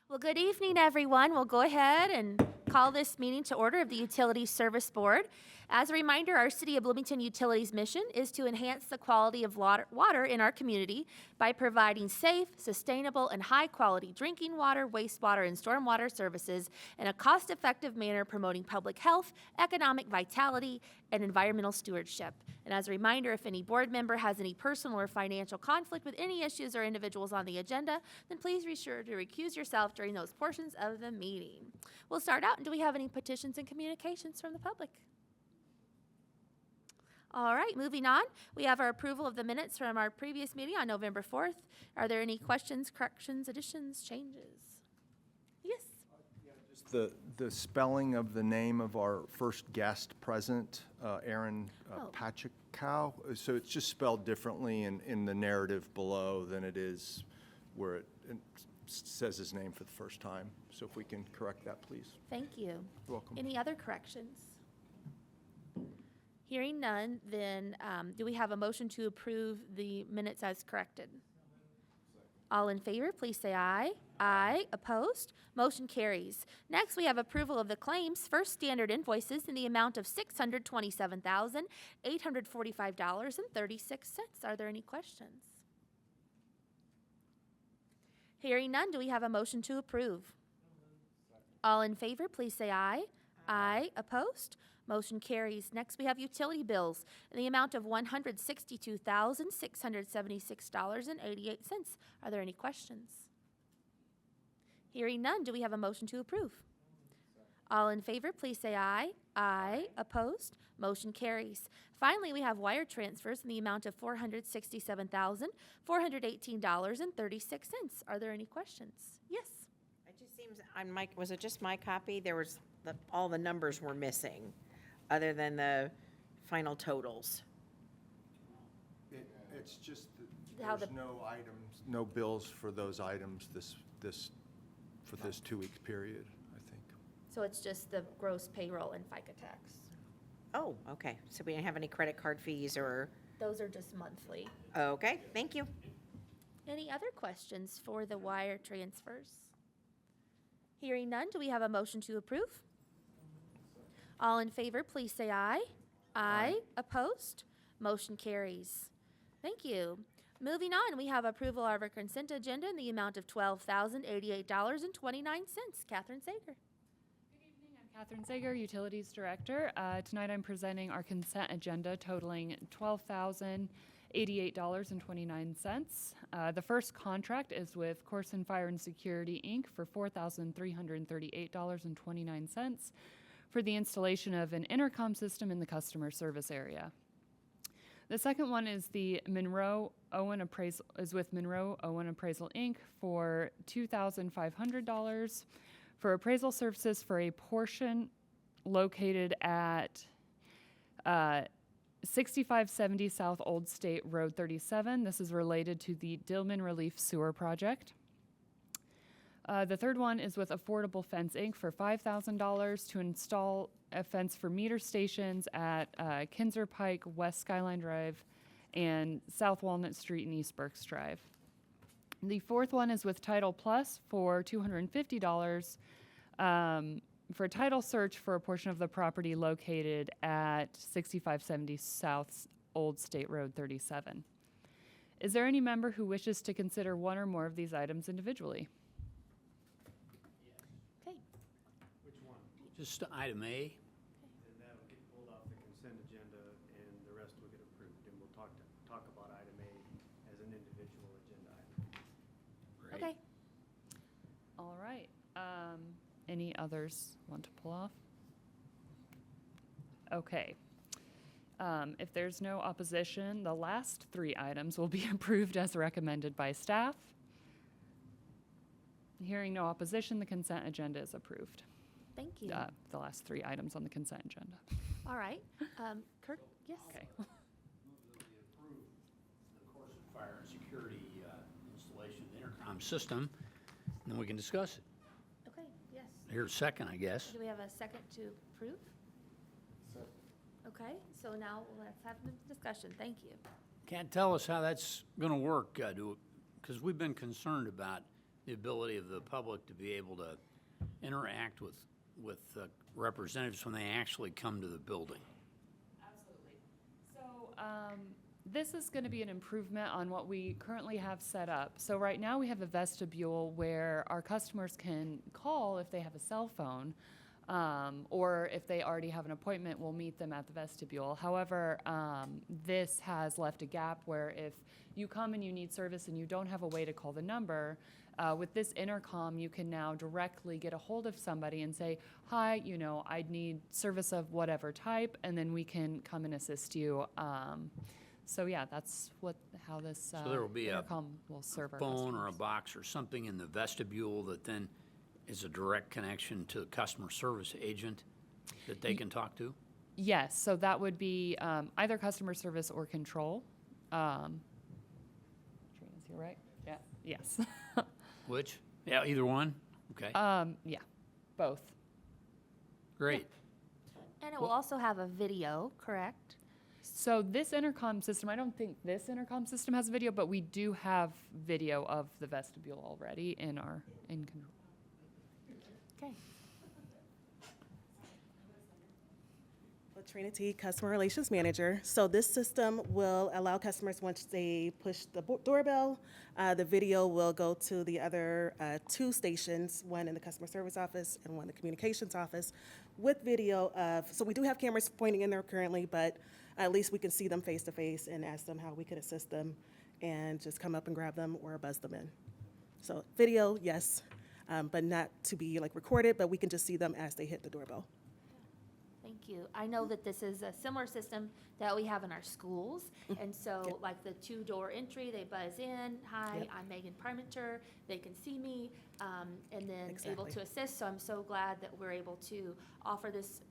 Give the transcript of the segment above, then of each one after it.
Well, good evening, everyone. We'll go ahead and call this meeting to order of the Utilities Service Board. As a reminder, our City of Bloomington Utilities mission is to enhance the quality of water in our community by providing safe, sustainable, and high-quality drinking water, wastewater, and stormwater services in a cost-effective manner, promoting public health, economic vitality, and environmental stewardship. And as a reminder, if any board member has any personal or financial conflict with any issues or individuals on the agenda, then please be sure to recuse yourself during those portions of the meeting. We'll start out, and do we have any petitions and communications from the public? All right, moving on. We have our approval of the minutes from our previous meeting on November 4th. Are there any questions, corrections, additions, changes? Yes? Just the spelling of the name of our first guest present, Aaron Pachecow. So it's just spelled differently in the narrative below than it is where it says his name for the first time. So if we can correct that, please. Thank you. You're welcome. Any other corrections? Hearing none, then do we have a motion to approve the minutes as corrected? All in favor, please say aye. Aye. Opposed? Motion carries. Next, we have approval of the claims. First, standard invoices in the amount of $627,845.36. Are there any questions? Hearing none, do we have a motion to approve? All in favor, please say aye. Aye. Opposed? Motion carries. Next, we have utility bills in the amount of $162,676.88. Are there any questions? Hearing none, do we have a motion to approve? All in favor, please say aye. Aye. Opposed? Motion carries. Finally, we have wire transfers in the amount of $467,418.36. Are there any questions? Yes. It just seems on my, was it just my copy? There was, all the numbers were missing, other than the final totals. It's just How that there's no items, no bills for those items for this 2-week period, I think. So it's just the gross payroll and FICA tax. Oh, okay. So we didn't have any credit card fees or, Those are just monthly. okay, thank you. Any other questions for the wire transfers? Hearing none, do we have a motion to approve? All in favor, please say aye. Aye. Opposed? Motion carries. Thank you. Moving on, we have approval of our consent agenda in the amount of $12,088.29. Catherine Sager. Good evening, I'm Catherine Sager, Utilities Director. Tonight I'm presenting our consent agenda totaling $12,088.29. The first contract is with Corson Fire and Security, Inc. for $4,338.29 for the installation of an intercom system in the customer service area. The second one is the Monroe Owen Appraisal Inc. for $2,500 for appraisal services for a portion located at 6570 South Old State Road 37. This is related to the Dillman Relief Sewer Project. The third one is with Affordable Fence Inc. for $5,000 to install a fence for meter stations at Kinzer Pike, West Skyline Drive, and South Walnut Street and East Berks Drive. The fourth one is with Title Plus for $250 for a title search for a portion of the property located at 6570 South Old State Road 37. Is there any member who wishes to consider one or more of these items individually? Okay. Which one? Just item A? And that'll get pulled off the consent agenda, and the rest will get approved, and we'll talk about item A as an individual agenda item. Great. Okay. All right. Any others want to pull off? Okay. If there's no opposition, the last three items will be approved as recommended by staff. Hearing no opposition, the consent agenda is approved. Thank you. The last three items on the consent agenda. All right. Kurt, yes. Okay. Move that we approve the Corson Fire and Security installation of the intercom system, and then we can discuss it. Okay, yes. Here's a second, I guess. Do we have a second to approve? Okay, so now let's have the discussion. Thank you. Can't tell us how that's going to work, because we've been concerned about the ability of the public to be able to interact with representatives when they actually come to the building. Absolutely. So this is going to be an improvement on what we currently have set up. So right now we have a vestibule where our customers can call if they have a cell phone, or if they already have an appointment, we'll meet them at the vestibule. However, this has left a gap where if you come and you need service and you don't have a way to call the number, with this intercom, you can now directly get a hold of somebody and say, hi, I need service of whatever type, and then we can come and assist you. So yeah, that's how this So there will be a intercom will serve our phone or a customers. box or something in the vestibule that then is a direct connection to the customer service agent that they can talk to? Yes, so that would be either customer service or control. Trina's here, right? Yeah. Yes. Which? Yeah, either one? Okay, Yeah, both. great. And it will also have a video, correct? So this intercom system, I don't think this intercom system has video, but we do have video of the vestibule already in control. Okay. Trinity, Customer Relations Manager. So this system will allow customers, once they push the doorbell, the video will go to the other 2 stations, one in the customer service office and one in the communications office, with video of, so we do have cameras pointing in there currently, but at least we can see them face to face and ask them how we could assist them and just come up and grab them or buzz them in. So video, yes, but not to be like recorded, but we can just see them as they hit the doorbell. Thank you. I know that this is a similar system that we have in our schools. And so like the 2-door entry, they buzz in, hi, Yep. I'm Megan Parmenter, they can see me, and then able Exactly. to assist. So I'm so glad that we're able to offer this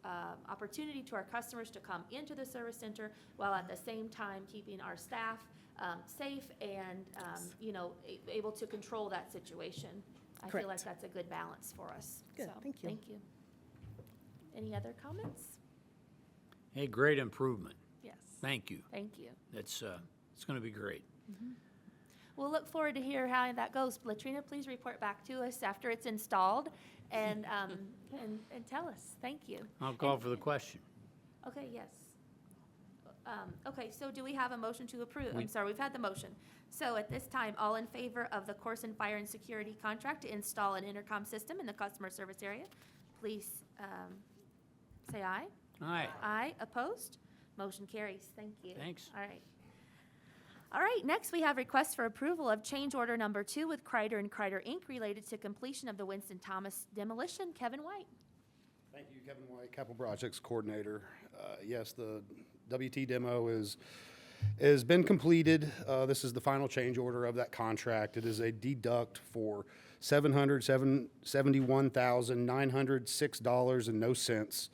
opportunity to our customers to come into the service center while at the same time keeping our staff safe and, able to control that situation. I feel like Correct. that's a good balance for us. Good, So, thank you. Thank you. Any other comments? Hey, great improvement. Yes. Thank you. Thank you. It's going to be great. We'll look forward to hear how that goes. Latrina, please report back to us after it's installed and, and tell us. Thank you. I'll call for the question. Okay, yes. Okay, so do we have a motion to approve? I'm sorry, we've had the motion. So at this time, all in favor of the Corson Fire and Security contract to install an intercom system in the customer service area, please say aye. All right. Aye, opposed? Motion carries. Thank you. Thanks. All right. All right, next we have request for approval of change order number 2 with Kreider and Kreider, Inc. related to completion of the Winston Thomas demolition. Kevin White. Thank you, Kevin White, Capital Projects Coordinator. Yes, the WT demo has been completed. This is the final change order of that contract. It is a deduct for $771,906.00.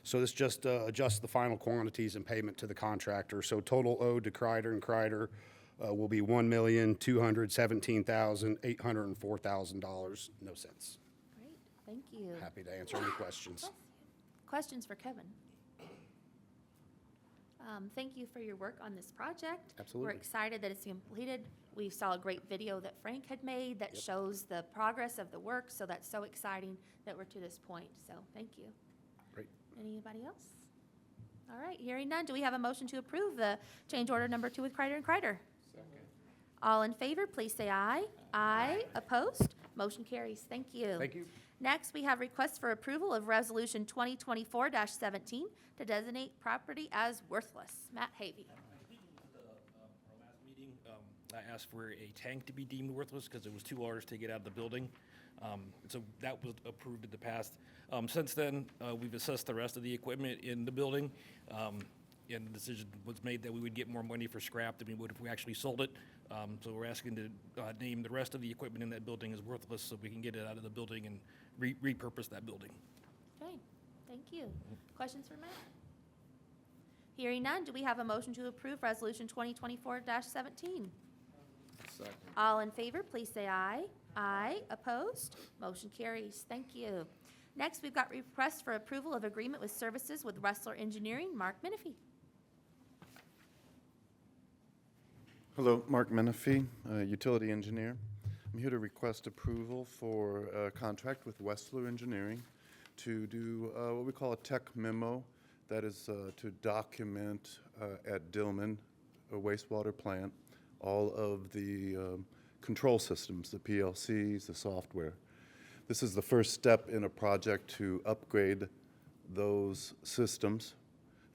So this just adjusts the final quantities and payment to the contractor. So total owed to Kreider and Kreider will be $1,217,804.00. No cents. Great, thank you. Happy to answer any questions. Questions for Kevin? Thank you for your work on this project. Absolutely. We're excited that it's completed. We saw a great video that Frank had made that shows the progress of the work, so that's so exciting that we're to this point. So thank you. Great. Anybody else? All right, hearing none, do we have a motion to approve the change order number 2 with Kreider and Kreider? All in favor, please say aye. Aye. Opposed? Motion carries. Thank you. Thank you. Next, we have requests for approval of Resolution 2024-17 to designate property as worthless. Matt Havey. Our last meeting, I asked for a tank to be deemed worthless because it was too large to get out of the building. So that was approved in the past. Since then, we've assessed the rest of the equipment in the building, and the decision was made that we would get more money for scrap than we would if we actually sold it. So we're asking to name the rest of the equipment in that building as worthless so we can get it out of the building and repurpose that building. Okay, thank you. Questions for Matt? Hearing none, do we have a motion to approve Resolution 2024-17? All in favor, please say aye. Aye. Opposed? Motion carries. Thank you. Next, we've got requests for approval of agreement with services with Rustler Engineering. Mark Menifee. Hello, Mark Menifee, utility engineer. I'm here to request approval for a contract with Westler Engineering to do what we call a tech memo. That is to document at Dillman, a wastewater plant, all of the control systems, the PLCs, the software. This is the first step in a project to upgrade those systems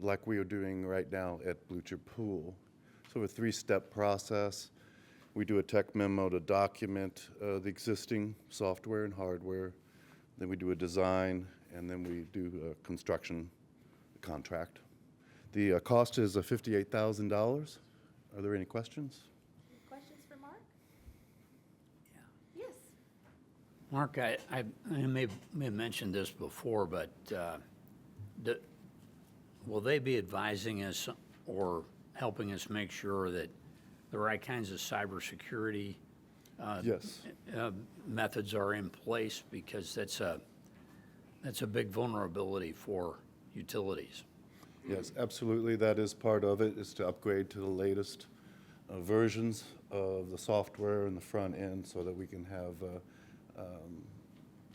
like we are doing right now at Blucher Pool. So a three-step process. We do a tech memo to document the existing software and hardware. Then we do a design, and then we do a construction contract. The cost is $58,000. Are there any questions? Questions for Mark? Yes. Mark, I may have mentioned this before, but will they be advising us or helping us make sure that the right kinds of cybersecurity Yes. methods are in place? Because that's a big vulnerability for utilities. Yes, absolutely. That is part of it, is to upgrade to the latest versions of the software in the front end so that we can have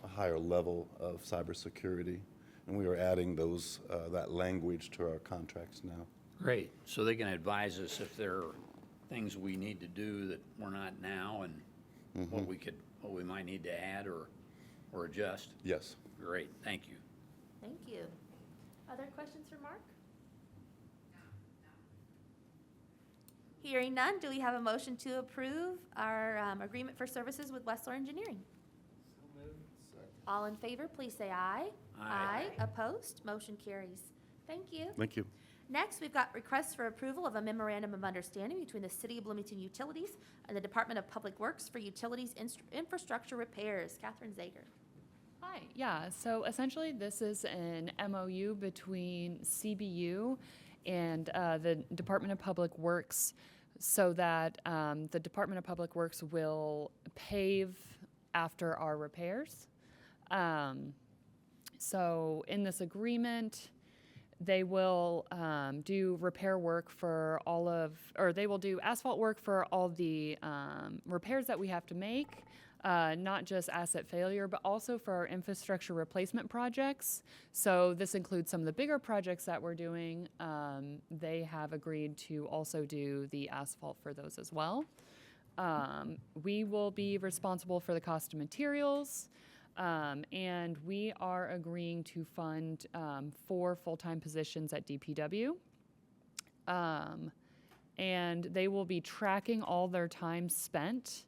a higher level of cybersecurity. And we are adding that language to our contracts now. Great. So they can advise us if there are things we need to do that we're not now, and what we might need to add or adjust. Yes. Great. Thank you. Thank you. Other questions for Mark? Hearing none, do we have a motion to approve our agreement for services with Westler Engineering? All in favor, please say aye. Aye. Opposed? Motion carries. Thank you. Thank you. Next, we've got requests for approval of a memorandum of understanding between the City of Bloomington Utilities and the Department of Public Works for utilities infrastructure repairs. Catherine Zager. Hi, yeah, so essentially this is an MOU between CBU and the Department of Public Works so that the Department of Public Works will pave after our repairs. So in this agreement, they will do repair work for they will do asphalt work for all the repairs that we have to make, not just asset failure, but also for our infrastructure replacement projects. So this includes some of the bigger projects that we're doing. They have agreed to also do the asphalt for those as well. We will be responsible for the cost of materials. And we are agreeing to fund 4 full-time positions at DPW. And they will be tracking all their time spent,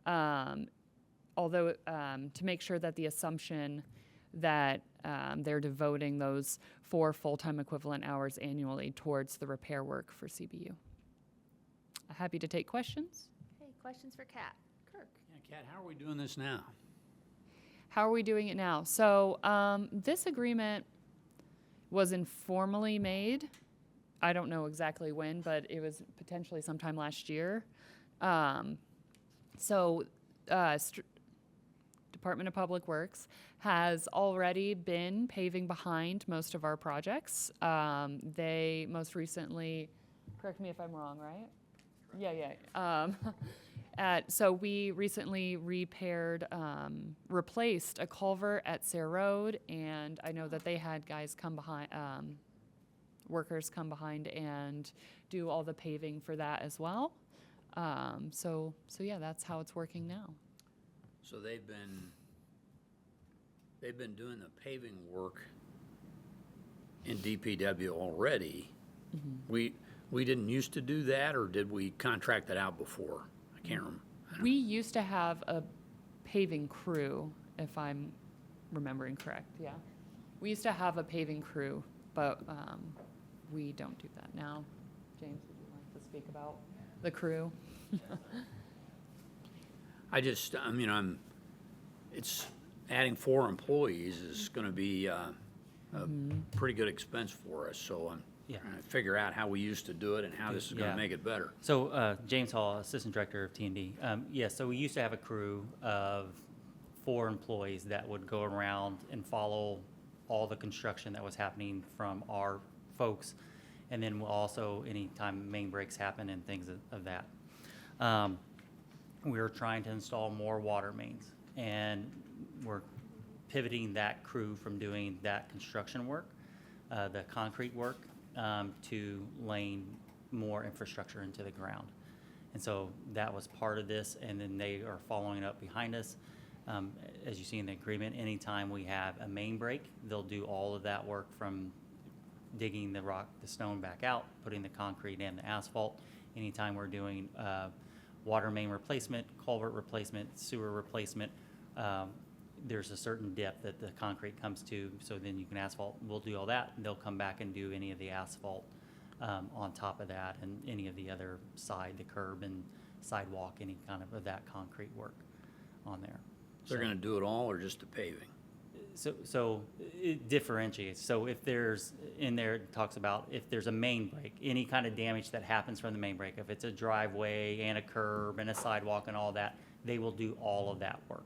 although to make sure that the assumption that they're devoting those 4 full-time equivalent hours annually towards the repair work for CBU. Happy to take questions. Okay, questions for Kat? Kirk. Yeah, Kat, how are we doing this now? How are we doing it now? So this agreement was informally made. I don't know exactly when, but it was potentially sometime last year. Department of Public Works has already been paving behind most of our projects. They most recently, correct me if I'm wrong, right? Yeah. So we recently replaced a culvert at Sayre Road, and I know that they had guys come behind, workers come behind and do all the paving for that as well. So yeah, that's how it's working now. So they've been doing the paving work in DPW already. Mm-hmm. We didn't used to do that, or did we contract that out before? I can't remember. We used to have a paving crew, if I'm remembering correct, yeah. We used to have a paving crew, but we don't do that now. James, would you like to speak about the crew? It's adding 4 employees is going to be a pretty good expense for us, so I'm trying to figure out how we used to do it and how this is going to make it better. So James Hall, Assistant Director of T&D. So we used to have a crew of 4 employees that would go around and follow all the construction that was happening from our folks, and then we'll also anytime main breaks happen and things of that. we're trying to install more water mains. And we're pivoting that crew from doing that construction work, the concrete work, to laying more infrastructure into the ground. And so that was part of this, and then they are following up behind us. As you see in the agreement, anytime we have a main break, they'll do all of that work from digging the stone back out, putting the concrete and the asphalt. Anytime we're doing water main replacement, culvert replacement, sewer replacement, there's a certain depth that the concrete comes to, so then you can asphalt. We'll do all that, and they'll come back and do any of the asphalt on top of that, and any of the other side, the curb and sidewalk, any kind of that concrete work on there. They're gonna do it all or just the paving? So it differentiates. So if there's, in there, it talks about if there's a main break, any kind of damage that happens from the main break, if it's a driveway and a curb and a sidewalk and all that, they will do all of that work.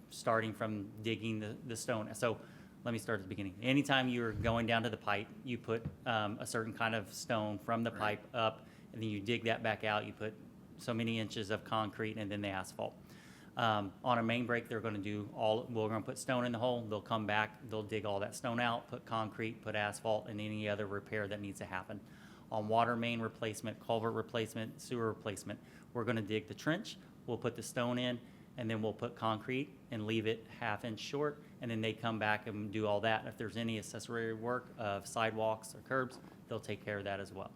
Starting from digging the stone. So let me start at the beginning. Anytime you're going down to the pipe, you put a certain kind of stone from the pipe up, and then you dig that back out. You put so many inches of concrete and then the asphalt. On a main break, they're going to do we're going to put stone in the hole. They'll come back, they'll dig all that stone out, put concrete, put asphalt, and any other repair that needs to happen. On water main replacement, culvert replacement, sewer replacement, we're going to dig the trench. We'll put the stone in, and then we'll put concrete and leave it half-inch short, and then they come back and do all that. If there's any accessory work of sidewalks or curbs, they'll take care of that as well.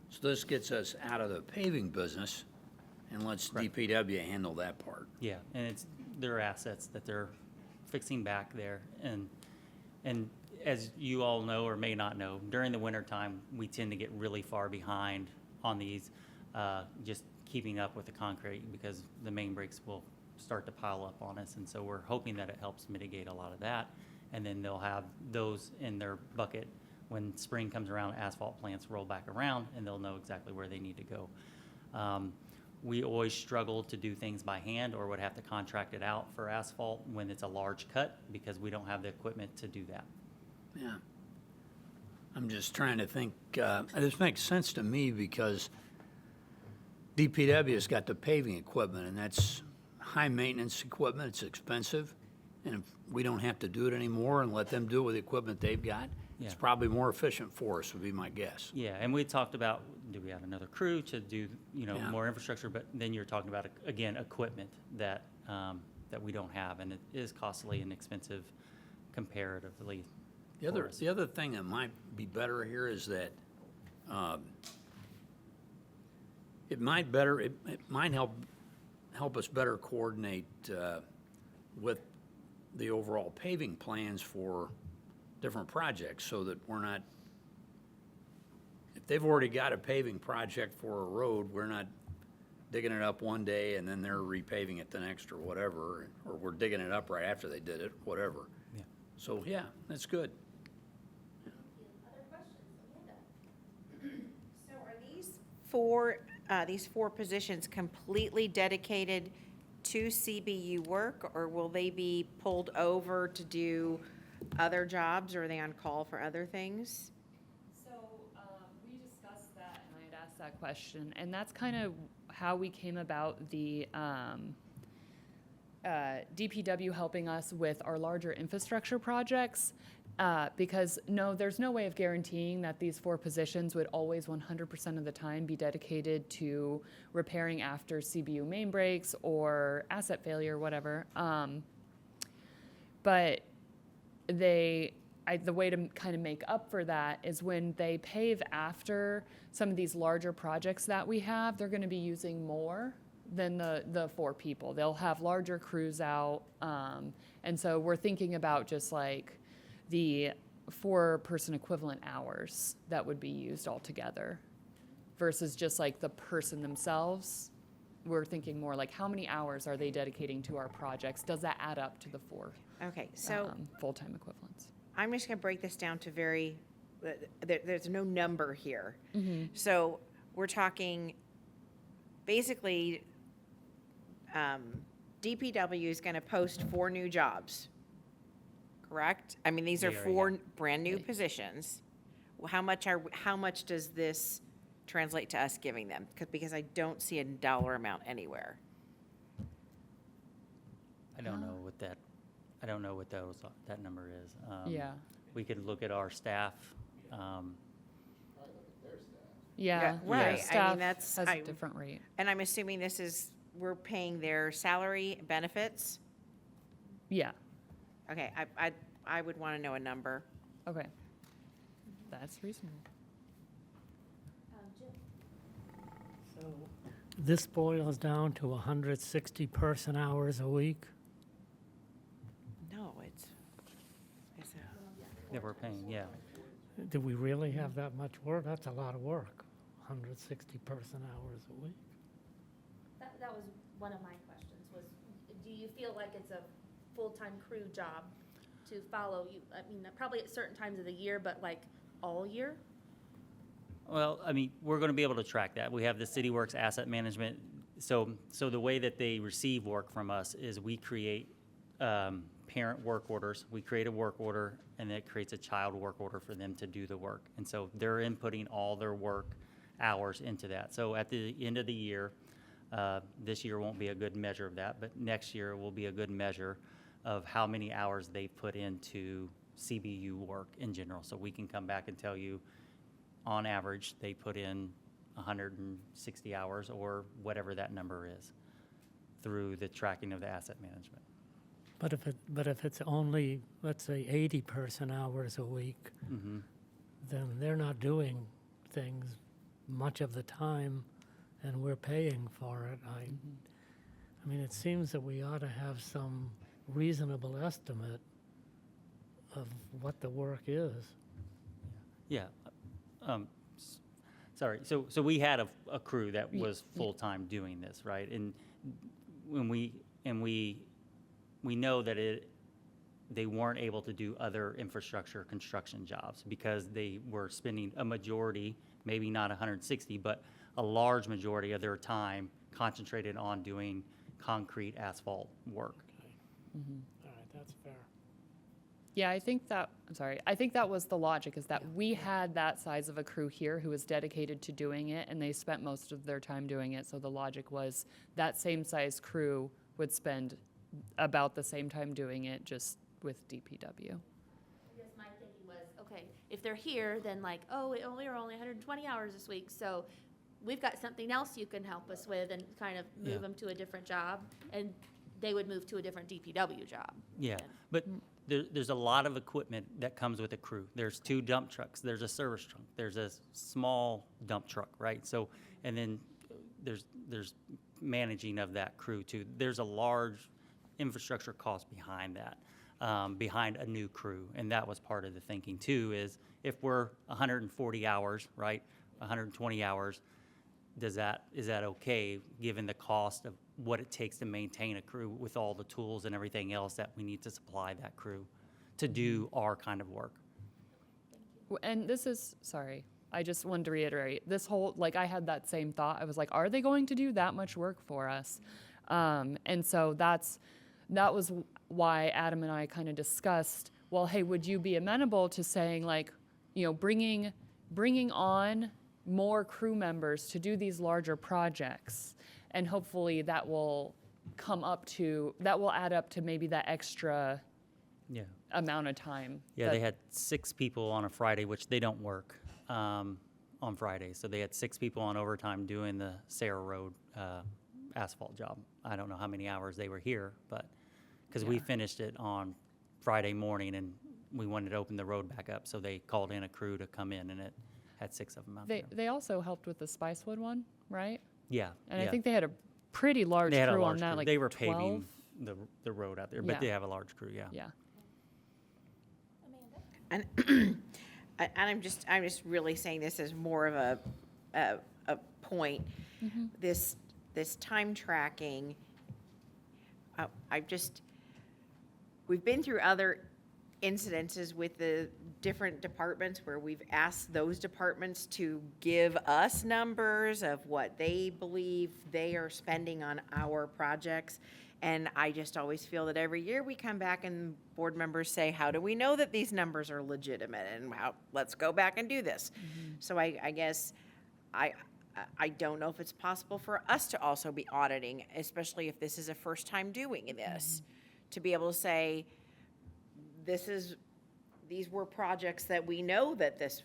So this gets us out of the paving business and lets DPW handle that part. Yeah, and it's their assets that they're fixing back there. And as you all know or may not know, during the wintertime, we tend to get really far behind on these, just keeping up with the concrete, because the main breaks will start to pile up on us. And so we're hoping that it helps mitigate a lot of that. And then they'll have those in their bucket when spring comes around, asphalt plants roll back around, and they'll know exactly where they need to go. We always struggle to do things by hand, or would have to contract it out for asphalt when it's a large cut, because we don't have the equipment to do that. Yeah. I'm just trying to think, this makes sense to me because DPW's got the paving equipment, and that's high-maintenance equipment. It's expensive, and if we don't have to do it anymore and let them do it with the equipment they've got, it's Yeah. probably more efficient for us, would be my guess. Yeah, and we talked about, do we have another crew to do, Yeah. more infrastructure? But then you're talking about, again, equipment that we don't have, and it is costly and expensive comparatively. for us. The other thing that might be better here is that it might help us better coordinate with the overall paving plans for different projects, so that we're not, if they've already got a paving project for a road, we're not digging it up one day and then they're repaving it the next or whatever, or we're digging it up right after they did it, whatever. Yeah. So, yeah, that's good. Other questions? Amanda? So are these four positions completely dedicated to CBU work, or will they be pulled over to do other jobs, or are they on call for other things? So we discussed that, and I had asked that question, and that's kind of how we came about the DPW helping us with our larger infrastructure projects. Because no, there's no way of guaranteeing that these four positions would always 100% of the time be dedicated to repairing after CBU main breaks or asset failure, whatever. But the way to kind of make up for that is when they pave after some of these larger projects that we have, they're going to be using more than the four people. They'll have larger crews out. And so we're thinking about just like the 4-person equivalent hours that would be used altogether versus just like the person themselves. We're thinking more like how many hours are they dedicating to our projects? Does that add up to the 4 Okay, so full-time equivalents? I'm just gonna break this down to there's no number here. So we're talking, basically, DPW is gonna post 4 new jobs, correct? I mean, these are Yeah, 4 brand-new positions. How much does this translate to us giving them? Because I don't see a dollar amount anywhere. I don't know what that, I don't know what that number is. Yeah. We could look at our staff. Yeah. right. I mean, Staff that's- has a I- different rate. And I'm assuming this is, we're paying their salary, benefits? Yeah. Okay, I would want to know a number. Okay. That's reasonable. So this boils down to 160 person hours a week? No, it's That we're paying, yeah. Do we really have that much work? That's a lot of work, 160 person hours a week. That was one of my questions, was, do you feel like it's a full-time crew job to follow you? I mean, probably at certain times of the year, but like all year? Well, I mean, we're going to be able to track that. We have the City Works Asset Management. So the way that they receive work from us is we create parent work orders. We create a work order, and that creates a child work order for them to do the work. And so they're inputting all their work hours into that. So at the end of the year, this year won't be a good measure of that, but next year will be a good measure of how many hours they put into CBU work in general. So we can come back and tell you, on average, they put in 160 hours or whatever that number is through the tracking of the asset management. But if it's only, let's say, 80 person hours a week, then they're not doing things much of the time, and we're paying for it. I mean, it seems that we ought to have some reasonable estimate of what the work is. Yeah. Sorry. So we had a crew that was full-time doing this, right? And when we know that they weren't able to do other infrastructure construction jobs because they were spending a majority, maybe not 160, but a large majority of their time concentrated on doing concrete asphalt work. All right, that's fair. Yeah, I think that was the logic, is that we had that size of a crew here who was dedicated to doing it, and they spent most of their time doing it. So the logic was that same size crew would spend about the same time doing it, just with DPW. I guess my thinking was, okay, if they're here, then like, oh, we were only 120 hours this week, so we've got something else you can help us with, and kind of move Yeah. them to a different job, and they would move to a different DPW job. Yeah, but there's a lot of equipment that comes with a crew. There's 2 dump trucks, there's a service truck, there's a small dump truck, right? So, and then there's managing of that crew too. There's a large infrastructure cost behind that, behind a new crew. And that was part of the thinking too, is if we're 140 hours, right, 120 hours, is that okay, given the cost of what it takes to maintain a crew with all the tools and everything else that we need to supply that crew to do our kind of work? And this is, sorry, I just wanted to reiterate, this whole, like, I had that same thought. I was like, are they going to do that much work for us? And so that was why Adam and I kind of discussed, well, hey, would you be amenable to saying, like, you know, bringing on more crew members to do these larger projects, and hopefully that will add up to maybe that extra Yeah. amount of time. Yeah, they had 6 people on a Friday, which they don't work on Fridays. So they had 6 people on overtime doing the Sarah Road asphalt job. I don't know how many hours they were here, but because we finished it on Friday morning and we wanted to open the road back up, so they called in a crew to come in, and it had 6 of them out there. They also helped with the Spicewood one, right? Yeah. And yeah. I think they had a pretty large They had a crew on large that, crew. like They were 12? paving the road out there, but Yeah. they have a large crew, yeah. Yeah. And I'm just really saying this as more of a point. This time tracking, we've been through other incidences with the different departments where we've asked those departments to give us numbers of what they believe they are spending on our projects. And I just always feel that every year we come back and board members say, how do we know that these numbers are legitimate? And let's go back and do this. So I guess I don't know if it's possible for us to also be auditing, especially if this is a first time doing this, to be able to say, these were projects that we know that this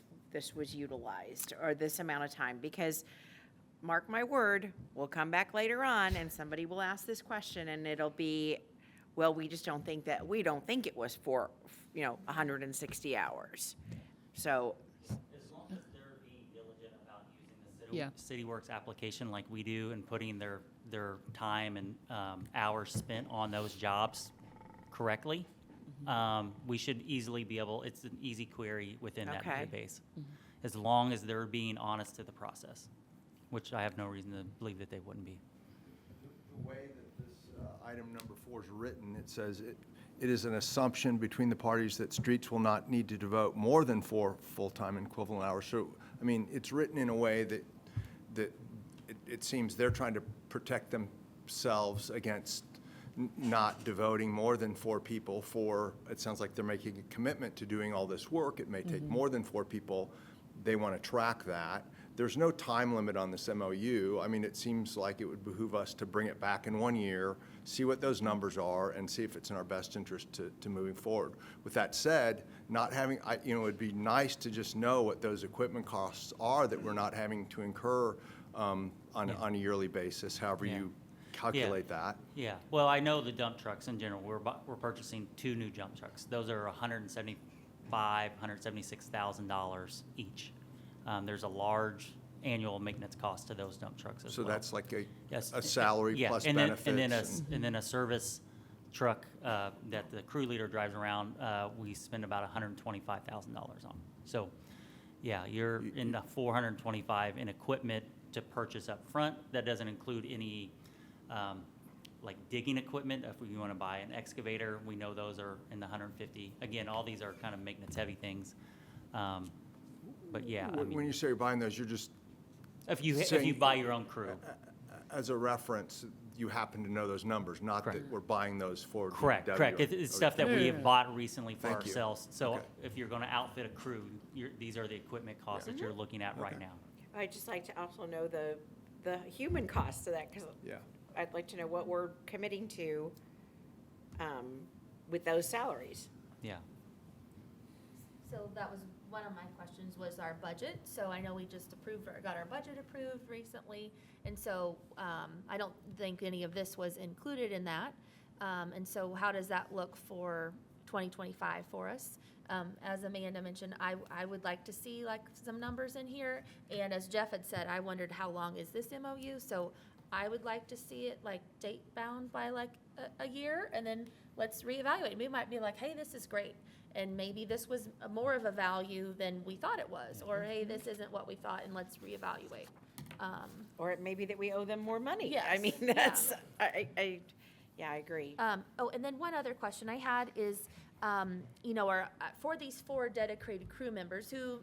was utilized, or this amount of time, because mark my word, we'll come back later on and somebody will ask this question and it'll be, well, we don't think it was for, 160 hours. So, As long as they're being diligent about using the Yeah. City Works application like we do and putting their time and hours spent on those jobs correctly, we should easily be able, it's an easy query within that Okay. database. As long as they're being honest to the process, which I have no reason to believe that they wouldn't be. The way that this item number 4 is written, it says it is an assumption between the parties that streets will not need to devote more than 4 full-time equivalent hours. So, I mean, it's written in a way that it seems they're trying to protect themselves against not devoting more than 4 people it sounds like they're making a commitment to doing all this work. It may take more than 4 people. They want to track that. There's no time limit on this MOU. I mean, it seems like it would behoove us to bring it back in 1 year, see what those numbers are, and see if it's in our best interest to moving forward. With that said, it'd be nice to just know what those equipment costs are that we're not having to incur on a yearly basis, however Yeah. you calculate that. Yeah, well, I know the dump trucks in general, we're purchasing 2 new dump trucks. Those are $176,000 each. There's a large annual maintenance cost to those dump trucks as So well. that's like Yes, a salary yeah, plus and then- benefits. And then a service truck that the crew leader drives around, we spend about $125,000 on. So, yeah, you're in the 425 in equipment to purchase up front. That doesn't include any like digging equipment. If you want to buy an excavator, we know those are in the 150. Again, all these are kind of maintenance heavy things. But yeah, I When mean, you say you're buying those, you're just, if you saying- buy your own crew. as a reference, you happen to know those numbers, not that Correct. we're buying those for Correct, DPW. correct. It's stuff that we have bought recently for Thank you. ourselves. So Okay. if you're going to outfit a crew, these are the equipment costs that you're looking at right now. I'd just like to also know the human cost of that, because Yeah. I'd like to know what we're committing to with those salaries. Yeah. So that was one of my questions, was our budget. So I know we just got our budget approved recently, and so I don't think any of this was included in that. And so how does that look for 2025 for us? As Amanda mentioned, I would like to see like some numbers in here, and as Jeff had said, I wondered how long is this MOU? So I would like to see it like date bound by like a year, and then let's reevaluate. We might be like, hey, this is great, and maybe this was more of a value than we thought it was, or hey, this isn't what we thought, and let's reevaluate. Or it may be that we owe them more money. I Yes, mean, yeah. that's, I agree. Oh, and then one other question I had is, for these 4 dedicated crew members who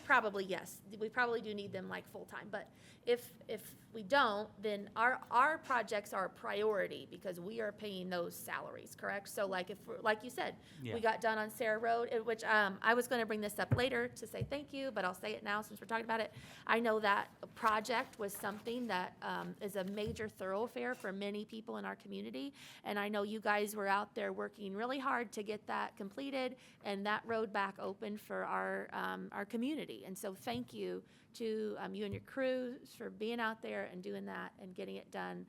probably, yes, we probably do need them like full-time, but if we don't, then our projects are a priority because we are paying those salaries, correct? So like like you said, Yeah. we got done on Sarah Road, which I was gonna bring this up later to say thank you, but I'll say it now since we're talking about it. I know that project was something that is a major thoroughfare for many people in our community, and I know you guys were out there working really hard to get that completed and that road back open for our community. And so thank you to you and your crews for being out there and doing that and getting it done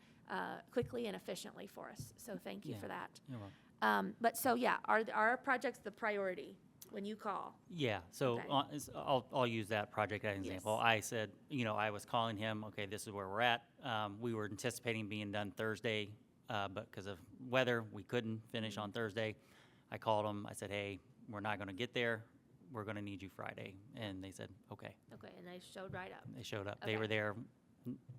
quickly and efficiently for us. So thank you Yeah. for that. You're welcome. But so, yeah, are our projects the priority when you call? Yeah, so Okay. I'll use that project as an example. Yes. I said, I was calling him, okay, this is where we're at. We were anticipating being done Thursday, but because of weather, we couldn't finish on Thursday. I called him, I said, hey, we're not going to get there. We're going to need you Friday. And they said, okay. Okay, and they showed right up. They showed up. Okay. They were there,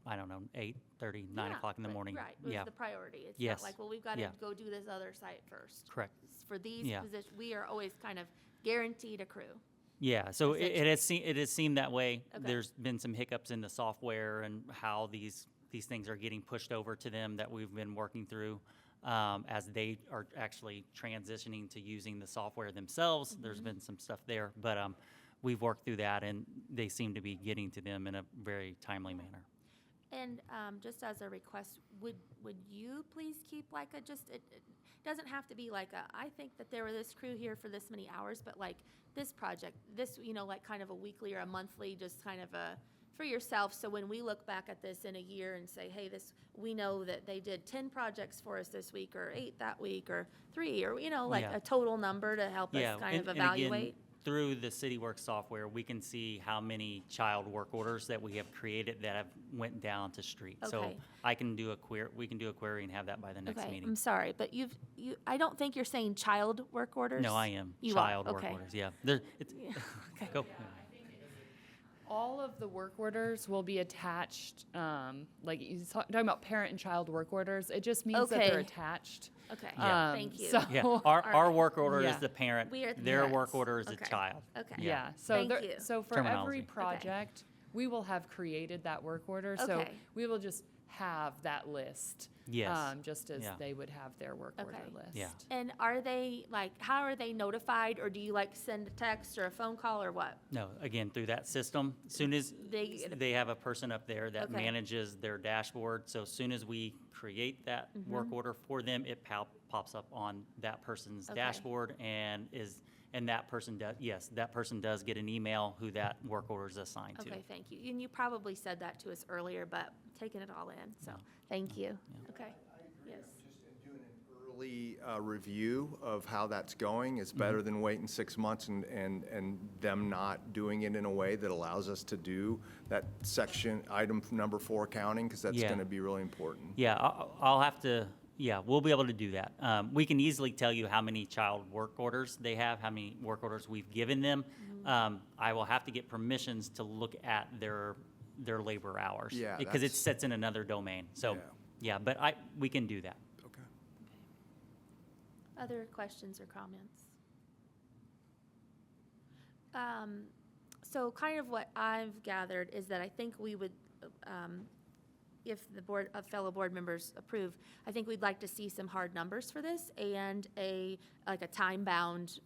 I don't know, 8:30, 9 Yeah, o'clock in the but- morning. Right, it was Yeah, the priority. It's Yes. not like, well, we've got to Yeah. go do this other site first. correct. For these Yeah. positions, we are always kind of guaranteed a crew. Yeah, so it has seemed that way. Okay. There's been some hiccups in the software and how these things are getting pushed over to them that we've been working through as they are actually transitioning to using the software themselves. There's been some stuff there, but we've worked through that, and they seem to be getting to them in a very timely manner. And just as a request, would you please keep like a, just, it doesn't have to be like a, I think that there were this crew here for this many hours, but like this project, this, you know, like kind of a weekly or a monthly, just kind of a, for yourself, so when we look back at this in a year and say, hey, this, we know that they did 10 projects for us this week, or 8 that week, or 3, or, you know, like Yeah. a total number to help us kind of and again, evaluate. through the CityWorks software, we can see how many child work orders that we have created that have went down to street. So Okay. I can do a query, we can do a query and have that by the next Okay, meeting. I'm sorry, but I don't think you're saying child work orders? No, I am. You are, Child work okay. orders, yeah. There, it's, Okay. go. All of the work orders will be attached, like you're talking about parent and child work orders. It just means that they're Okay. attached. Okay, Yeah. thank you. So, Yeah, our right. work order is Yeah. the parent, We are the their work parents. order is the Okay. child. Okay. yeah, so Thank there, you. so for Terminology. every project, we will have created that work order. So Okay. we will just have that list. Yes. Just as Yeah. they would have their work order Okay. list. Yeah. And are they, like, how are they notified, or do you like send a text or a phone call, or what? No, again, through that system, soon as They get a- they have a person up there that Okay. manages their dashboard, so as soon as we create that Mm-hmm. work order for them, it pops up on that person's Okay. dashboard and that person does, yes, that person does get an email who that work order is assigned to. Okay, thank you. And you probably said that to us earlier, but taking it all in, so, thank you. Okay, yes. Just doing an early review of how that's going is better than waiting 6 months and them not doing it in a way that allows us to do that section, item number 4 counting, because that's Yeah. going to be really important. Yeah, I'll have to, yeah, we'll be able to do that. We can easily tell you how many child work orders they have, how many work orders we've given them. I will have to get permissions to look at their labor hours. Yeah, Because it that's- sits in another domain. So, Yeah. yeah, but we can do that. Okay. Other questions or comments? So kind of what I've gathered is that I think we would, if the board, fellow board members approve, I think we'd like to see some hard numbers for this and like a time-bound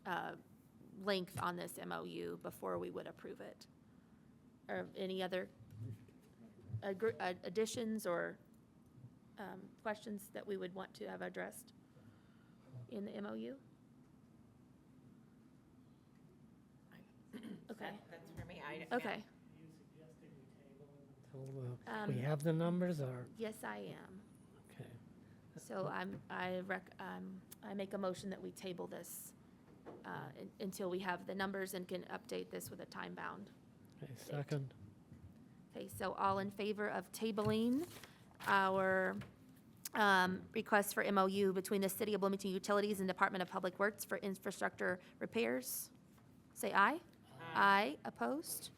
length on this MOU before we would approve it. Or any other additions or questions that we would want to have addressed in the MOU? Okay, That's for me. okay. We have the numbers, or, Yes, I am. okay. So I make a motion that we table this until we have the numbers and can update this with a time bound. Okay, second. Okay, so all in favor of tabling our request for MOU between the City of Bloomington Utilities and Department of Public Works for infrastructure repairs? Say aye. Aye. Opposed?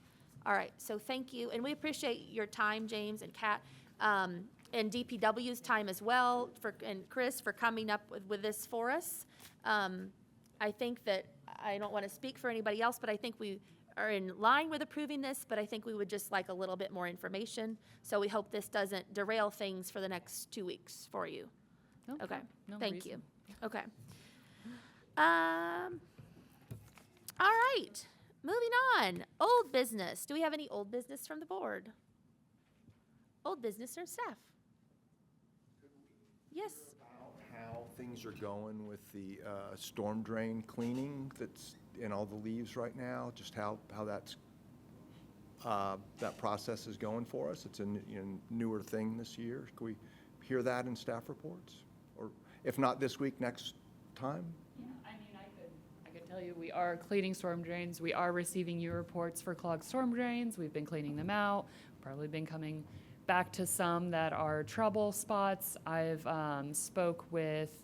All right, so thank you, and we appreciate your time, James and Kat, and DPW's time as well, and Chris for coming up with this for us. I think that, I don't want to speak for anybody else, but I think we are in line with approving this, but I think we would just like a little bit more information. So we hope this doesn't derail things for the next 2 weeks for you. Okay, no thank you. reason. Okay. All right, moving on. Old business. Do we have any old business from the board? Old business from staff? Yes. How things are going with the storm drain cleaning that's in all the leaves right now, just how that's, that process is going for us. It's a newer thing this year. Can we hear that in staff reports? Or if not this week, next time? Yeah, I mean, I could tell you, we are cleaning storm drains. We are receiving new reports for clogged storm drains. We've been cleaning them out. Probably been coming back to some that are trouble spots. I've spoke with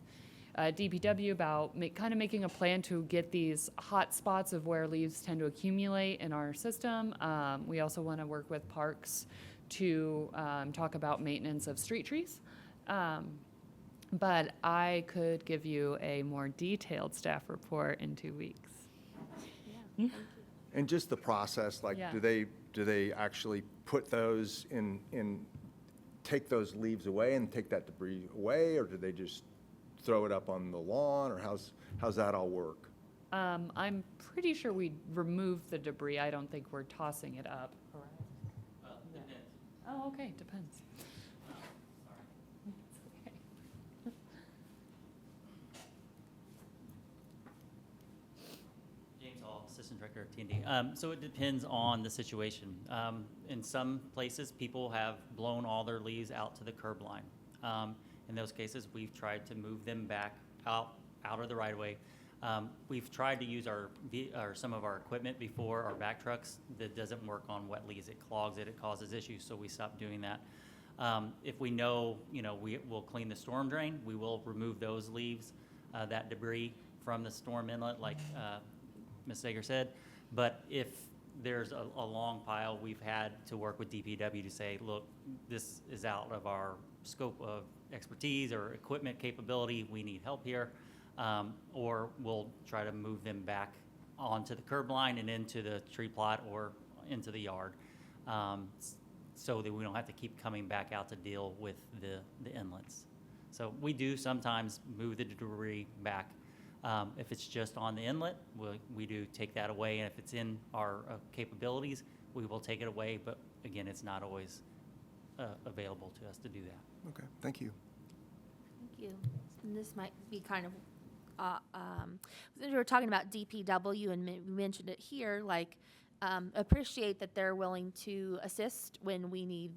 DPW about kind of making a plan to get these hot spots of where leaves tend to accumulate in our system. We also want to work with parks to talk about maintenance of street trees. But I could give you a more detailed staff report in 2 weeks. And just the process, like, Yeah. do they actually put those in, take those leaves away and take that debris away, or do they just throw it up on the lawn, or how's that all work? I'm pretty sure we removed the debris. I don't think we're tossing it up. Oh, okay, depends. It's okay. James Hall, Assistant Director of T&D. So it depends on the situation. In some places, people have blown all their leaves out to the curb line. In those cases, we've tried to move them back out of the right of way. We've tried to use some of our equipment before, our back trucks. That doesn't work on wet leaves. It clogs it, it causes issues, so we stopped doing that. If we know, we will clean the storm drain, we will remove those leaves, that debris from the storm inlet, like Ms. Sager said. But if there's a long pile, we've had to work with DPW to say, look, this is out of our scope of expertise or equipment capability, we need help here. Or we'll try to move them back onto the curb line and into the tree plot or into the yard, so that we don't have to keep coming back out to deal with the inlets. So we do sometimes move the debris back. If it's just on the inlet, we do take that away, and if it's in our capabilities, we will take it away, but again, it's not always available to us to do that. Okay, thank you. Thank you. And this might be kind of, since we were talking about DPW and we mentioned it here, like, appreciate that they're willing to assist when we need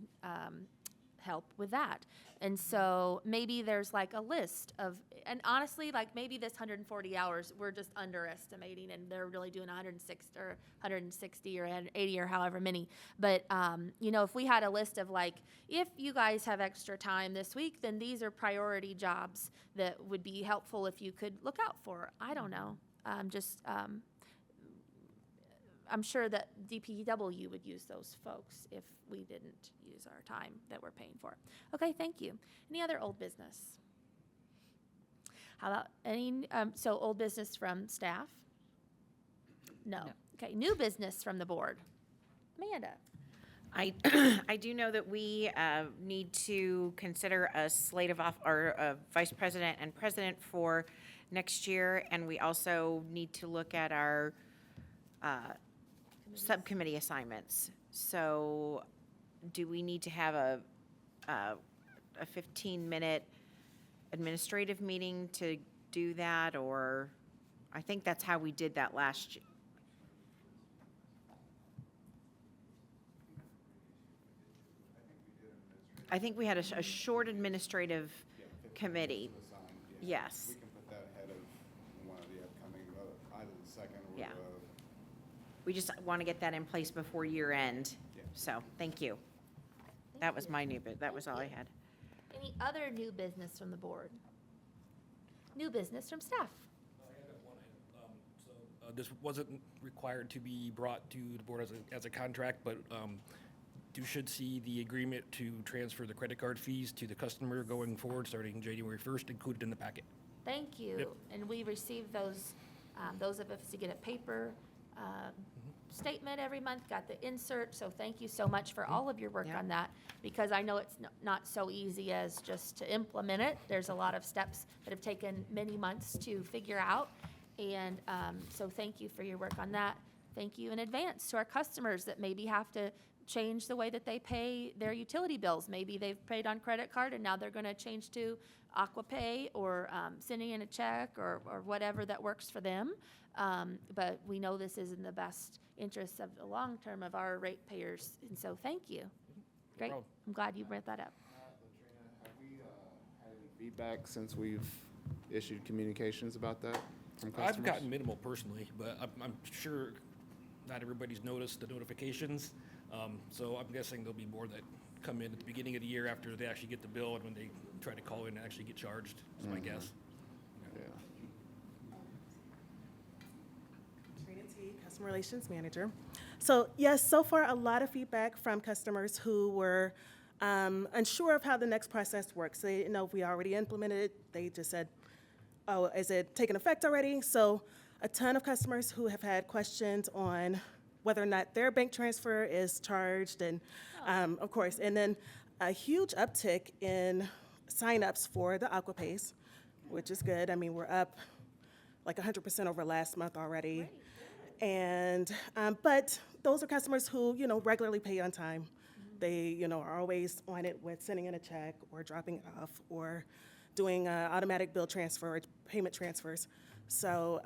help with that. And so maybe there's like a list of, and honestly, like maybe this 140 hours, we're just underestimating and they're really doing 160 or 80 or however many. But, if we had a list of like, if you guys have extra time this week, then these are priority jobs that would be helpful if you could look out for. I don't know. I'm sure that DPW would use those folks if we didn't use our time that we're paying for. Okay, thank you. Any other old business? How about so old business from staff? No. Okay, new business from the board. Amanda. I do know that we need to consider a slate of our vice president and president for next year, and we also need to look at our subcommittee assignments. So do we need to have a 15-minute administrative meeting to do that, or I think that's how we did that last year. I think we had a short administrative committee. Yes. We can put that ahead of one of the upcoming, either the second or Yeah. We just want to get that in place before year end. So, thank you. That was my that was all I had. Any other new business from the board? New business from staff? I have one item. This wasn't required to be brought to the board as a contract, but you should see the agreement to transfer the credit card fees to the customer going forward, starting January 1st, included in the packet. Thank you. Yep. And we receive those of us who get a paper statement every month, got the insert, so thank you so much for all of your work Yeah. on that, because I know it's not so easy as just to implement it. There's a lot of steps that have taken many months to figure out, and so thank you for your work on that. Thank you in advance to our customers that maybe have to change the way that they pay their utility bills. Maybe they've paid on credit card and now they're going to change to AquaPay or sending in a check or whatever that works for them. But we know this is in the best interest of the long term of our ratepayers, and so thank you. Great. problem. I'm glad you brought that up. Latrina, have we had any feedback since we've issued communications about that from customers? I've gotten minimal personally, but I'm sure not everybody's noticed the notifications. So I'm guessing there'll be more that come in at the beginning of the year after they actually get the bill and when they try to call in and actually get charged, is my guess. Yeah. Trina T, Customer Relations Manager. So yes, so far a lot of feedback from customers who were unsure of how the next process works. They didn't know if we already implemented it. They just said, oh, is it taking effect already? So a ton of customers who have had questions on whether or not their bank transfer is charged, and of course, and then a huge uptick in signups for the AquaPays, which is good. I mean, we're up like 100% over last month already. And, but those are customers who, regularly pay on time. They, are always on it with sending in a check or dropping it off or doing automatic bill transfer or payment transfers. So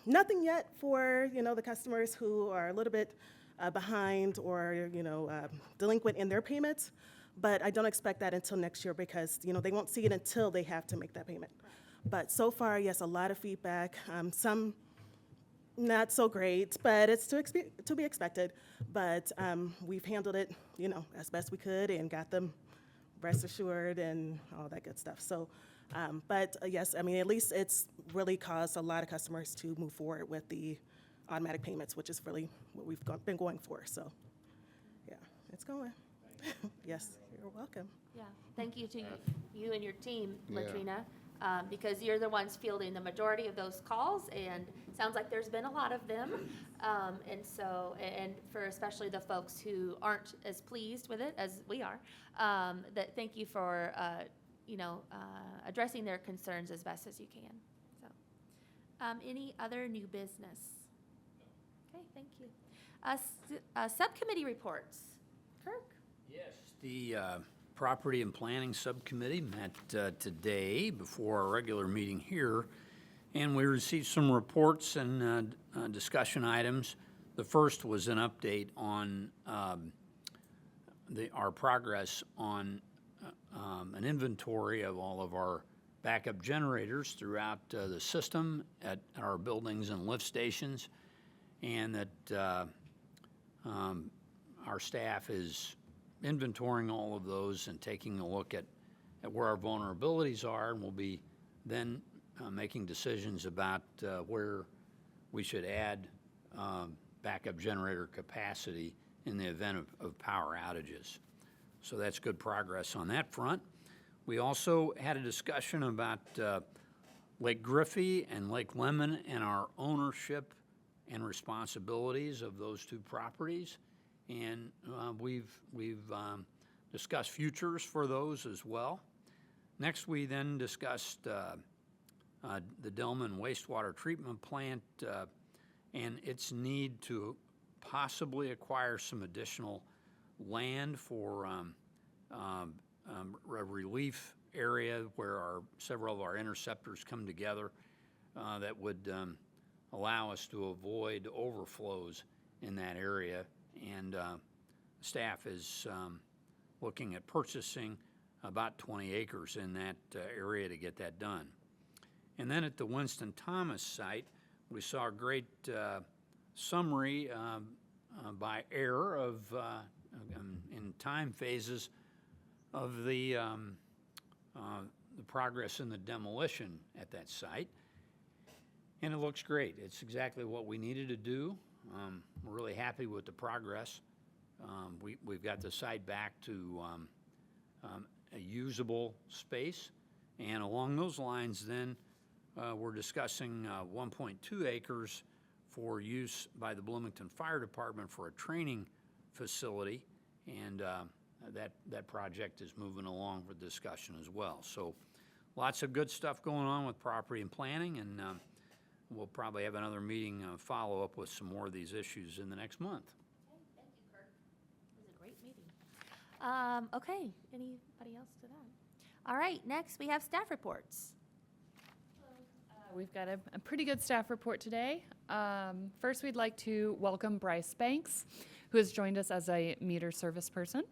nothing yet for, the customers who are a little bit behind or, delinquent in their payments. But I don't expect that until next year because, they won't see it until they have to make that payment. But so far, yes, a lot of feedback. Some not so great, but it's to be expected. But we've handled it, as best we could and got them rest assured and all that good stuff. So, but yes, at least it's really caused a lot of customers to move forward with the automatic payments, which is really what we've been going for. So, yeah, it's going. Yes, you're welcome. Yeah, thank you to you and your team, Yeah. Latrina, because you're the ones fielding the majority of those calls, and sounds like there's been a lot of them. And so, and for especially the folks who aren't as pleased with it as we are, that thank you for, addressing their concerns as best as you can. So, any other new business? Okay, thank you. Subcommittee reports. Kirk? Yes, the Property and Planning Subcommittee met today before our regular meeting here, and we received some reports and discussion items. The first was an update on our progress on an inventory of all of our backup generators throughout the system at our buildings and lift stations, and that our staff is inventorying all of those and taking a look at where our vulnerabilities are, and we'll be then making decisions about where we should add backup generator capacity in the event of power outages. So that's good progress on that front. We also had a discussion about Lake Griffey and Lake Lemon and our ownership and responsibilities of those two properties. And we've discussed futures for those as well. Next, we then discussed the Dillman wastewater treatment plant and its need to possibly acquire some additional land for a relief area where several of our interceptors come together that would allow us to avoid overflows in that area. And staff is looking at purchasing about 20 acres in that area to get that done. And then at the Winston Thomas site, we saw a great summary by air of in time phases of the progress in the demolition at that site. And it looks great. It's exactly what we needed to do. We're really happy with the progress. We've got the site back to a usable space. And along those lines then, we're discussing 1.2 acres for use by the Bloomington Fire Department for a training facility. And that project is moving along for discussion as well. So lots of good stuff going on with property and planning, and we'll probably have another meeting follow up with some more of these issues in the next month. Okay, thank you, Kirk. It was a great meeting. Okay, anybody else to that? All right, next we have staff reports. We've got a pretty good staff report today. First, we'd like to welcome Bryce Banks, who has joined us as a meter service person.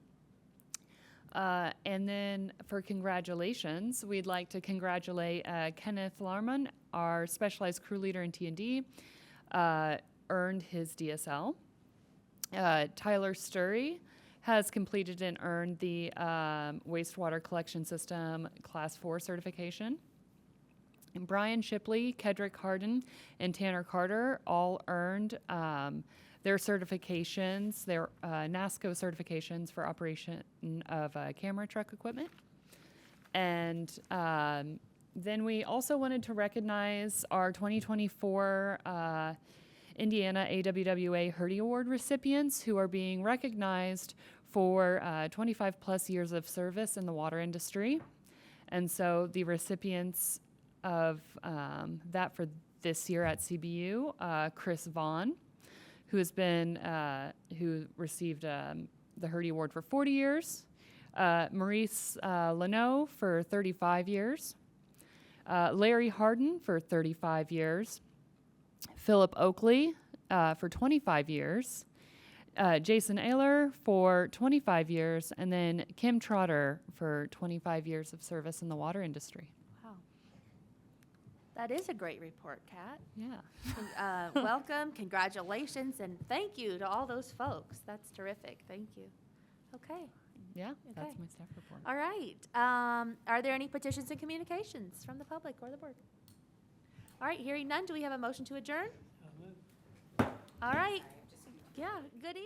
And then for congratulations, we'd like to congratulate Kenneth Larman, our specialized crew leader in T&D, earned his DSL. Tyler Sturry has completed and earned the wastewater collection system Class 4 certification. And Brian Shipley, Kedrick Harden, and Tanner Carter all earned their certifications, their NASCO certifications for operation of camera truck equipment. And then we also wanted to recognize our 2024 Indiana AWWA HERDY Award recipients who are being recognized for 25 plus years of service in the water industry. And so the recipients of that for this year at CBU, Chris Vaughn, who has been, who received the Hurdy Award for 40 years, Maurice Leno for 35 years, Larry Harden for 35 years, Philip Oakley for 25 years, Jason Ayler for 25 years, and then Kim Trotter for 25 years of service in the water industry. Wow. That is a great report, Kat. Yeah. Welcome, congratulations, and thank you to all those folks. That's terrific. Thank you. Okay. Yeah, that's Okay. my staff report. All right. Are there any petitions and communications from the public or the board? All right, hearing none, do we have a motion to adjourn? All right. Yeah, good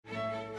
evening.